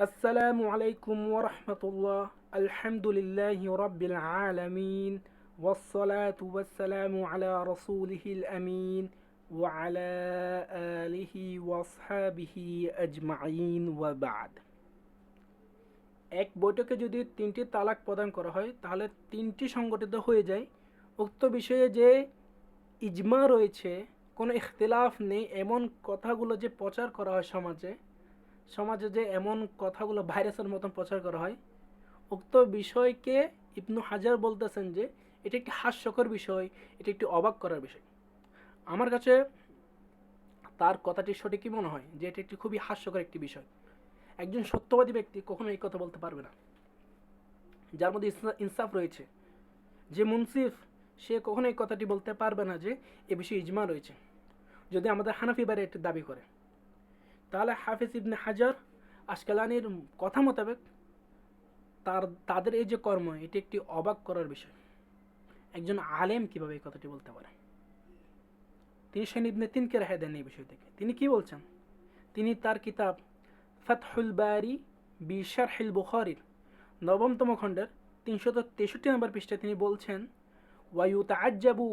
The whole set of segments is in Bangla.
আসসালামু আলাইকুম ওয়া রাহমাতুল্লাহ। আলহামদুলিল্লাহি রাব্বিল আলামিন ওয়াসসালাতু ওয়াসসালামু আলা রাসূলিহিল আমিন ওয়া আলা আলিহি ওয়া আসহাবিহি আজমাইন ওয়া বা'দ। এক বৈঠকে যদি তিনটি তালাক প্রদান করা হয় তাহলে তিনটি সংগঠিত হয়ে যায়। উক্ত বিষয়ে যে ইজমা রয়েছে, কোনো ইখতিলাফ নেই, এমন কথাগুলো যে প্রচার করা হয় সমাজে সমাজে যে এমন কথাগুলো ভাইরাসের মতন প্রচার করা হয়, উক্ত বিষয়কে ইবনু হাজার বলতেছেন যে এটা একটি হাস্যকর বিষয়, এটা একটি অবাক করার বিষয়। আমার কাছে তার কথাটি সঠিকই মনে হয় যে এটা একটি খুবই হাস্যকর একটি বিষয়। একজন সত্যবাদী ব্যক্তি কখনো এই কথা বলতে পারবে না, যার মধ্যে ইনসাফ রয়েছে, যে মুনসিফ, সে কখনো এই কথাটি বলতে পারবে না যে এ বিষয়ে ইজমা রয়েছে। যদি আমাদের হানাফি বারে এটি দাবি করে, তাহলে হাফিজ ইবনে হাজার আশকালানির কথা মোতাবেক তাদের এই যে কর্ম, এটি একটি অবাক করার বিষয়। একজন আলেম কিভাবে এই কথাটি বলতে পারে? তিনি শান ইবনে তিনকে রেহাই দেন এই বিষয় থেকে। তিনি কি বলছেন? তিনি তার কিতাব ফাতহুল বারি বি শারহিল বুখারীর নবমতম খণ্ডের ৩৬৩ নম্বর পৃষ্ঠায় তিনি বলছেন, ওয়ায়ুতাআজ্জাবু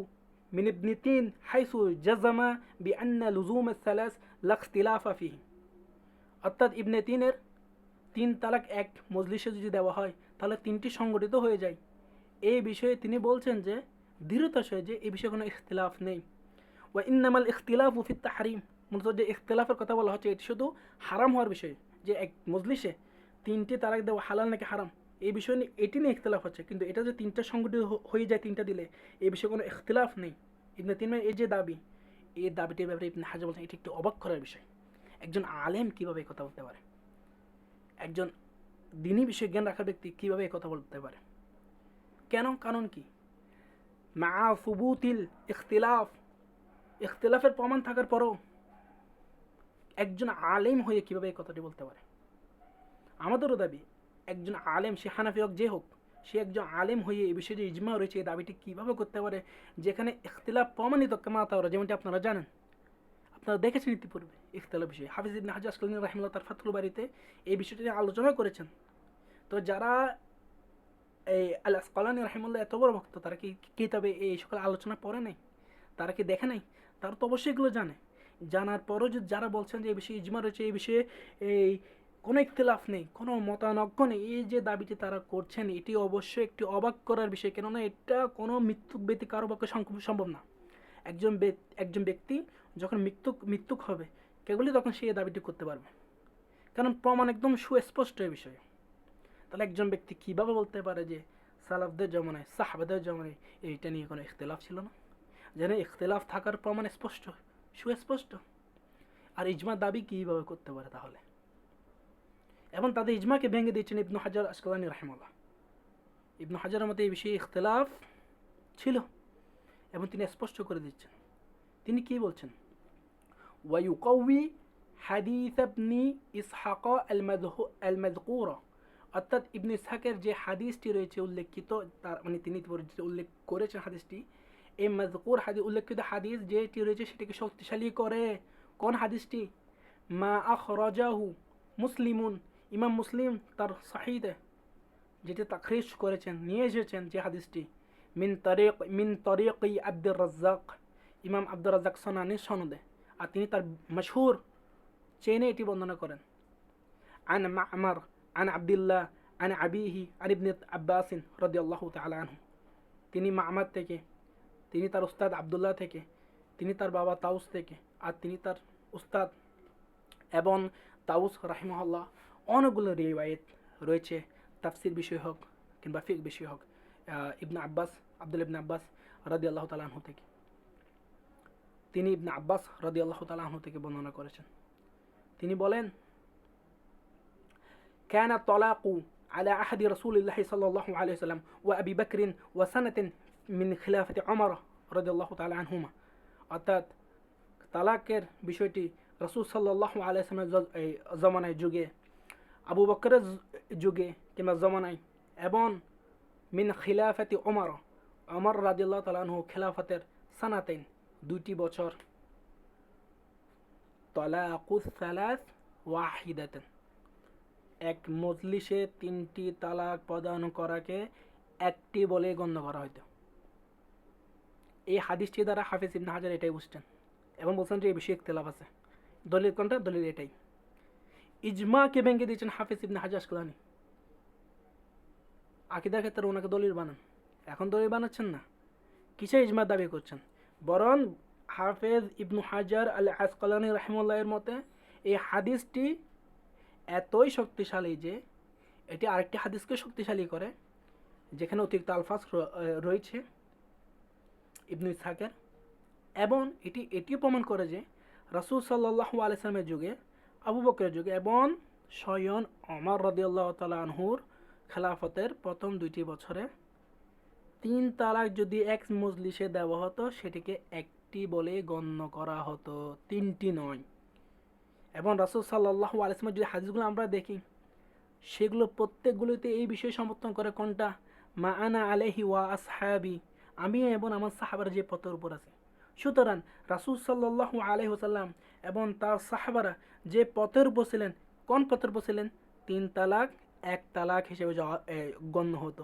মিন ইবনে তিন হাইসু জাযামা বিআন্না লুজুম আস-সালাস লা ইখতিলাফা ফিহি। অর্থাৎ ইবনে তিনের তিন তালাক এক মজলিসে যদি দেওয়া হয় তাহলে তিনটি সংগঠিত হয়ে যায়। এই বিষয়ে তিনি বলছেন যে দৃঢ়তার সহিত যে এই বিষয়ে কোনো ইখতিলাফ নেই। ওয়া ইন্নামাল ইখতিলাফু ফিত তাহরিম, মূলত যে ইখতিলাফের কথা বলা হচ্ছে এটি শুধু হারাম হওয়ার বিষয়ে, যে এক মজলিসে তিনটি তালাক দেওয়া হালাল নাকি হারাম, এই বিষয় নিয়ে এটি নিয়ে ইখতিলাফ হচ্ছে। কিন্তু এটা যে তিনটা সংগঠিত হয়ে যায় তিনটা দিলে, এই বিষয়ে কোনো ইখতিলাফ নেই। ইবনে তিনের এই যে দাবি, এই দাবিটির ব্যাপারে ইবনে হাজার বলছেন এটি একটি অবাক করার বিষয়। একজন আলেম কিভাবে এই কথা বলতে পারে? একজন দিনী বিষয়ে জ্ঞান রাখা ব্যক্তি কিভাবে এই কথা বলতে পারে? কেন? কারণ কি? মা সুবুতিল ইখতিলাফ, ইখতিলাফের প্রমাণ থাকার পরও একজন আলেম হয়ে কিভাবে এই কথাটি বলতে পারে? আমাদেরও দাবি, একজন আলেম, সে হানাফি হোক যে হোক, সে একজন আলেম হয়ে এই বিষয়ে যে ইজমা রয়েছে এই দাবিটি কীভাবে করতে পারে, যেখানে ইখতিলাফ প্রমাণিত কামা তাওরা, যেমনটি আপনারা জানেন, আপনারা দেখেছেন ইতিপূর্বে ইখতিলাফ বিষয়ে। হাফিজ ইবনে হাজার আসকালানী রাহিমাহুল্লাহ তার ফাতহুল বারীতে এই বিষয়টি নিয়ে আলোচনা করেছেন। তো যারা এই আল আসকালানী রাহিমাহুল্লাহ এত বড় ভক্ত, তারা কি কিতাবে এই সকল আলোচনা পড়ে নাই? তারা কি দেখে নাই? তারা তো অবশ্যই এগুলো জানে। জানার পরও যদি যারা বলছেন যে এই বিষয়ে ইজমা রয়েছে, এই বিষয়ে এই কোনো ইখতিলাফ নেই, কোনো মতানৈক্য নেই, এই যে দাবিটি তারা করছেন এটি অবশ্যই একটি অবাক করার বিষয়। কেননা এটা কোনো মৃত্যুক ব্যক্তি কারো পক্ষে সম্ভব না। একজন ব্যক্তি যখন মৃত্যুক হবে কেবলই তখন সে এই দাবিটি করতে পারবে, কারণ প্রমাণ একদম সুস্পষ্ট এই বিষয়ে। তাহলে একজন ব্যক্তি কীভাবে বলতে পারে যে সালাফদের জমানায়, সাহাবাদের জমানায় এইটা নিয়ে কোনো ইখতিলাফ ছিল না? যেন ইখতিলাফ থাকার প্রমাণ স্পষ্ট, সুস্পষ্ট। আর ইজমা দাবি কীভাবে করতে পারে তাহলে? এবং তাদের ইজমাকে ভেঙে দিয়েছেন ইবনু হাজার আসকালানী রাহিমাহুল্লাহ। ইবনু হাজারের মতে এই বিষয়ে ইখতিলাফ ছিল এবং তিনি স্পষ্ট করে দিচ্ছেন। তিনি কি বলছেন? ওয়ায়ুকাউই হাদিস ইবনি ইসহাক আল মাযকুরা, অর্থাৎ ইবনে ইসহাকের যে হাদিসটি রয়েছে উল্লেখিত, তার মানে তিনি উল্লেখ করেছেন হাদিসটি, এই মাযকুর হাদিস, উল্লেখিত হাদিস যেটি রয়েছে সেটাকে শক্তিশালী করে। কোন হাদিসটি? মা আখরাজাহু মুসলিমুন, ইমাম মুসলিম তার সহিহে যেটি তাখরিজ করেছেন, নিয়ে এসেছেন যে হাদিসটি, মিন তরিকি আব্দুর রাজ্জাক, ইমাম আব্দুর রাজ্জাক সনানির সনদে। আর তিনি তার মশহুর চেনে এটি বর্ণনা করেন। আন মা'মার আন আব্দুল্লাহ আন আবিহি আন ইবনে আব্বাস রাদিয়াল্লাহু তাআলা আনহু, তিনি মা'মার থেকে, তিনি তার উস্তাদ আব্দুল্লাহ থেকে, তিনি তার বাবা তাউস থেকে, আর তিনি তার উস্তাদ এবং তাউস রাহিমাহুল্লাহ। অনেকগুলো রিওয়ায়েত রয়েছে, তাফসির বিষয় হোক কিংবা ফিক বিষয় হোক, ইবনে আব্বাস, আব্দুল্লাহ ইবনে আব্বাস রাদিয়াল্লাহু তাআলা আনহু থেকে, তিনি ইবনে আব্বাস রাদিয়াল্লাহু তাআলা আনহু থেকে বর্ণনা করেছেন। তিনি বলেন, কানা তালাকু আলা আহাদি রাসূলিল্লাহি সাল্লাল্লাহু আলাইহি ওয়াসাল্লাম ওয়া আবি বকর ওয়া সানাতান মিন খিলাফাতি উমর রাদিয়াল্লাহু তাআলা আনহুমা, অর্থাৎ তালাকের বিষয়টি রাসূল সাল্লাল্লাহু আলাইহি ওয়াসাল্লামের জমানায় যুগে, আবু বকরের যুগে কিংবা জমানায়, এবং মিন খিলাফাতি উমর, উমর রাদিয়াল্লাহু তাআলা আনহু খিলাফতের সানাতাইন, দুইটি বছর, তালাকুস সালাস ওয়াহিদাতান, এক মজলিসে 3টি তালাক প্রদান করাকে একটি বলে গণ্য করা হতো। এই হাদিসটি দ্বারা হাফিজ ইবনে হাজার এটাই বুঝতেন এবং বলছেন যে এই বিষয়ে ইখতিলাফ আছে। দলিল কোনটা? দলিল এটাই। ইজমাকে ভেঙে দিয়েছেন হাফিজ ইবনে হাজার আসকালানি। আকীদার ক্ষেত্রে ওনাকে দলিল বানান, এখন দলিল বানাচ্ছেন না, কিসে ইজমার দাবি করছেন? বরং হাফেজ ইবনু হাজার আল আসকালানি রাহিমাহুল্লাহের মতে এই হাদিসটি এতই শক্তিশালী যে এটি আরেকটি হাদিসকে শক্তিশালী করে, যেখানে অতিরিক্ত আলফাজ রয়েছে ইবনু ইসহাকের, এবং এটিও প্রমাণ করে যে রাসূল সাল্লাল্লাহু আলাইহি সাল্লামের যুগে, আবু বকরের যুগে এবং স্বয়ং ওমর রাদিয়াল্লাহু তাআলা আনহুর খেলাফতের প্রথম 2টি বছরে 3 তালাক যদি এক মজলিসে দেওয়া হতো সেটিকে একটি বলে গণ্য করা হতো, 3টি নয়। এবং রাসূল সাল্লাল্লাহু আলাইহি ওয়াসাল্লামের যে হাদিসগুলো আমরা দেখি সেগুলো প্রত্যেকগুলোতে এই বিষয় সমর্থন করে কোনটা? মা আনা আলাইহি ওয়া আসহাবি, আমি এবং আমার সাহাবারা যে পথের উপর আছে। সুতরাং রাসূল সাল্লাল্লাহু আলাইহি ওয়াসাল্লাম এবং তার সাহাবারা যে পথের উপর ছিলেন, কোন পথের উপর ছিলেন? 3 তালাক 1 তালাক হিসেবে গণ্য হতো।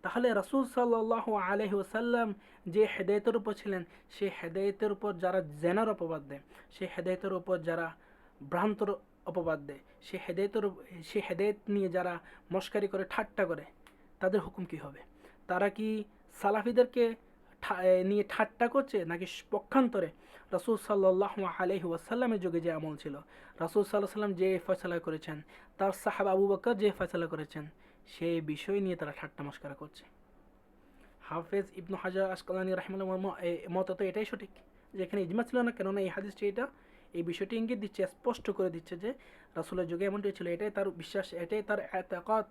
তাহলে রাসূল সাল্লাল্লাহু আলাইহি ওয়াসাল্লাম যে হেদায়েতের উপর ছিলেন, সেই হেদায়েতের উপর যারা জেনার অপবাদ দেয়, সেই হেদায়েতের উপর যারা ভ্রান্তর অপবাদ দেয়, সেই হেদায়েত নিয়ে যারা মস্কারি করে, ঠাট্টা করে, তাদের হুকুম কী হবে? তারা কি সালাফিদেরকে নিয়ে ঠাট্টা করছে, নাকি পক্ষান্তরে রাসূল সাল্লাল্লাহু আলাইহি ওয়াসাল্লামের যুগে যে আমল ছিল, রাসূল সাল্লাল্লাহু আলাইহি ওয়াসাল্লাম যে ফয়সালা করেছেন, তার সাহাবা আবু বকর যে ফয়সালা করেছেন, সেই বিষয় নিয়ে তারা ঠাট্টা মস্করা করছে? হাফেজ ইবনু হাজার আসকালানি রাহিমাহুল্লাহর মত তো এটাই সঠিক, যে এখানে ইজমা ছিল না, কেননা এই হাদিসটি এই বিষয়টি ইঙ্গিত দিচ্ছে, স্পষ্ট করে দিচ্ছে যে রাসূলের যুগে এমনটাই ছিল, এটাই তার বিশ্বাস, এটাই তার এতেকাদ,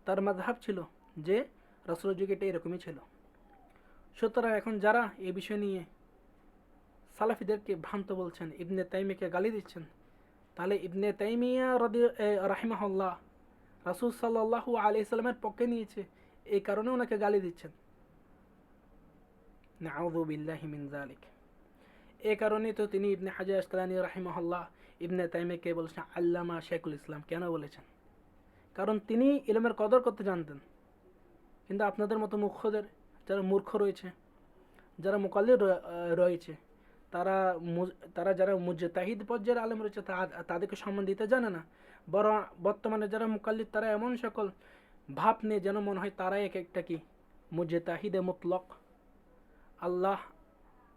তার মাযহাব ছিল যে রাসূলের যুগে এটা এরকমই ছিল। সুতরাং এখন যারা এই বিষয় নিয়ে সালাফিদেরকে ভ্রান্ত বলছেন, ইবনে তাইমিয়াকে গালি দিচ্ছেন, তাহলে ইবনে তাইমিয়া রাহিমাহুল্লাহ রাসূল সাল্লাল্লাহু আলাইহি সাল্লামের পক্ষে নিয়েছে, এই কারণে ওনাকে গালি দিচ্ছেন। নাউযু বিল্লাহি মিন যালিক। এই কারণে তো তিনি ইবনে হাজার আসকালানি রাহিমাহুল্লাহ ইবনে তাইমিয়াকে বলেছেন আল্লামা শেখুল ইসলাম। কেন বলেছেন? কারণ তিনি ইলমের কদর করতে জানতেন। কিন্তু আপনাদের মতো মূর্খদের, যারা মূর্খ রয়েছে, যারা মুকাল্লিদ রয়েছে, তারা যারা মুজতাহিদ পর্যায়ের আলেম রয়েছে তাদেরকে সম্মান দিতে জানে না। বরং বর্তমানে যারা মুকাল্লিদ তারা এমন সকল ভাব নিয়ে যেন মনে হয় তারাই এক একটা কি মুজতাহিদে মুতলক। আল্লাহ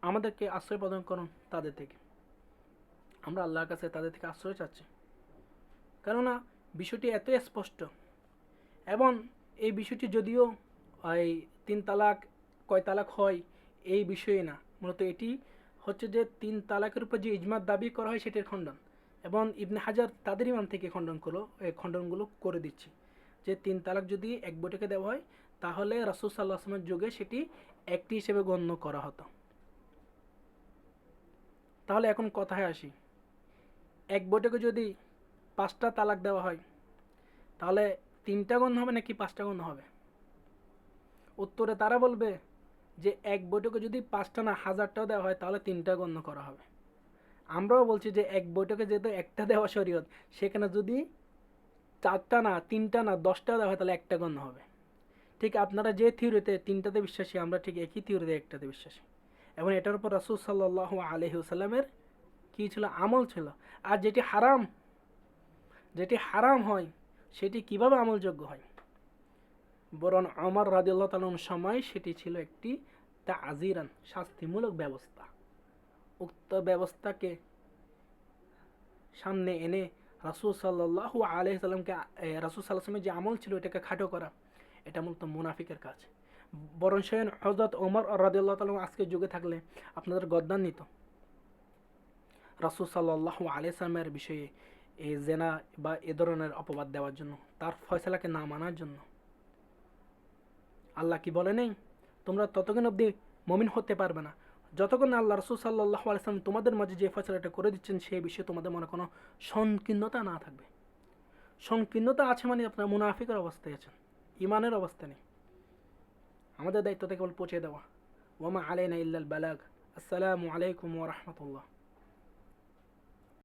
আমাদেরকে আশ্রয় প্রদান করুন তাদের থেকে। আমরা আল্লাহর কাছে তাদের থেকে আশ্রয় চাচ্ছি, কেননা বিষয়টি এত স্পষ্ট। এবং এই বিষয়টি যদিও এই 3 তালাক কয় তালাক হয় এই বিষয়ে না, মূলত এটি হচ্ছে যে 3 তালাকের উপর যে ইজমার দাবি করা হয় সেটির খণ্ডন। এবং ইবনে হাজার তাদের ইমান থেকে খণ্ডনগুলো করে দিচ্ছি যে 3 তালাক যদি এক বৈঠকে দেওয়া হয় তাহলে রাসূল সাল্লাল্লাহু আলাইহি ওয়াসাল্লামের যুগে সেটি একটি হিসেবে গণ্য করা হতো। তাহলে এখন কথায় আসি, এক বৈঠকে যদি 5টা তালাক দেওয়া হয় তাহলে 3টা গণ্য হবে নাকি 5টা গণ্য হবে? উত্তরে তারা বলবে যে এক বৈঠকে যদি 5টা না 1000টাও দেওয়া হয় তাহলে 3টা গণ্য করা হবে। আমরাও বলছি যে এক বৈঠকে যেহেতু একটা দেওয়া শরীয়ত, সেখানে যদি 4টা না 3টা না 10টাও দেওয়া হয় তাহলে একটা গণ্য হবে। ঠিক আপনারা যে থিওরিতে 3টাতে বিশ্বাসী, আমরা ঠিক একই থিওরিতে একটাতে বিশ্বাসী। এবং এটার উপর রাসূল সাল্লাল্লাহু আলাইহি ওয়াসাল্লামের কী ছিল? আমল ছিল। আর যেটি হারাম হয় সেটি কিভাবে আমলযোগ্য হয়? বরং ওমর রাদিয়াল্লাহু তাআলা আনহুর সময় সেটি ছিল একটি তা'যীরান, শাস্তিমূলক ব্যবস্থা। উক্ত ব্যবস্থাকে সামনে এনে রাসূল সাল্লাল্লাহু আলাইহি সাল্লামকে রাসূল সাল্লাল্লাহু আলাইহি ওয়াসাল্লামের যে আমল ছিল এটাকে খাটো করা, এটা মূলত মুনাফিকের কাজ। বরং স্বয়ং হযরত ওমর রাদিয়াল্লাহু তাআলা আজকের যুগে থাকলে আপনাদের গদ্দান নিত রাসূল সাল্লাল্লাহু আলাইহি সাল্লামের বিষয়ে এই জেনা বা এ ধরনের অপবাদ দেওয়ার জন্য, তার ফয়সালাকে না মানার জন্য। আল্লাহ কি বলে নেই তোমরা ততক্ষণ অবধি মুমিন হতে পারবে না যতক্ষণ না আল্লাহ রাসূল সাল্লাল্লাহু আলাইহি ওয়াসাল্লাম তোমাদের মাঝে যে ফয়সালাটা করে দিচ্ছেন সেই বিষয়ে তোমাদের মনে কোনো সংকীর্ণতা না থাকবে। সংকীর্ণতা আছে মানে আপনারা মুনাফিকের অবস্থায় আছেন, ঈমানের অবস্থা নেই। আমাদের দায়িত্ব কেবল পৌঁছে দেওয়া। ওয়া মা আলাইনা ইল্লাল বালাগ। আসসালামু আলাইকুম ওয়া রাহমাতুল্লাহ।